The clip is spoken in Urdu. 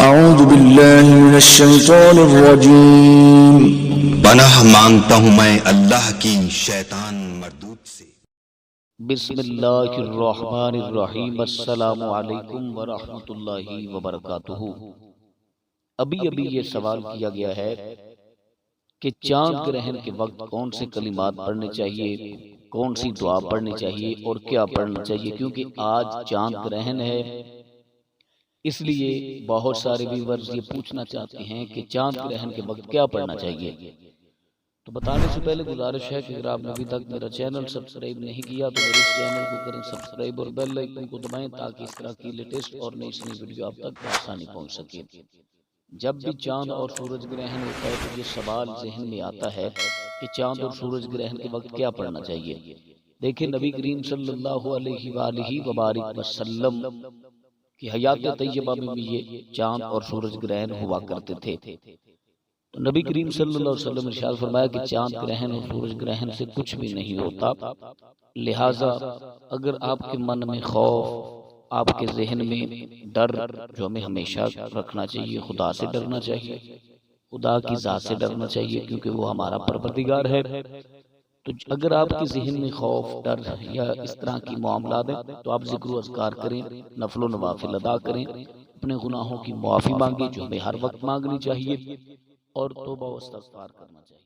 اعوذ باللہ من الشیطان الرجیم۔ پناہ مانگتا ہوں میں اللہ کی شیطان مردود سے۔ بسم اللہ الرحمن الرحیم۔ السلام علیکم ورحمۃ اللہ وبرکاتہ۔ ابھی یہ سوال کیا گیا ہے کہ چاند گرہن کے وقت کون سے کلمات پڑھنے چاہیے، کون سی دعا پڑھنی چاہیے اور کیا پڑھنا چاہیے، کیونکہ آج چاند گرہن ہے، اس لیے بہت سارے ویورز یہ پوچھنا چاہتے ہیں کہ چاند گرہن کے وقت کیا پڑھنا چاہیے۔ تو بتانے سے پہلے گزارش ہے کہ اگر آپ نے ابھی تک میرا چینل سبسکرائب نہیں کیا تو میرے اس چینل کو کریں سبسکرائب اور بیل آئیکن کو دبائیں تاکہ اس طرح کی لیٹسٹ اور نئی ویڈیو آپ تک آسانی پہنچ سکے۔ جب بھی چاند اور سورج گرہن ہوتا ہے تو یہ سوال ذہن میں آتا ہے کہ چاند اور سورج گرہن کے وقت کیا پڑھنا چاہیے۔ دیکھیں نبی کریم صلی اللہ علیہ وآلہ وبارک وسلم کی حیات طیبہ میں بھی یہ چاند اور سورج گرہن ہوا کرتے تھے۔ تو نبی کریم صلی اللہ علیہ وسلم نے ارشاد فرمایا کہ چاند گرہن اور سورج گرہن سے کچھ بھی نہیں ہوتا، لہٰذا اگر آپ کے من میں خوف، آپ کے ذہن میں ڈر، جو ہمیں ہمیشہ رکھنا چاہیے، خدا سے ڈرنا چاہیے، خدا کی ذات سے ڈرنا چاہیے کیونکہ وہ ہمارا پروردگار ہے۔ تو اگر آپ کے ذہن میں خوف، ڈر یا اس طرح کی معاملات ہیں تو آپ ذکر و اذکار کریں، نفل و نوافل ادا کریں، اپنے گناہوں کی معافی مانگیں جو ہمیں ہر وقت مانگنی چاہیے، اور توبہ و استغفار کرنا چاہیے۔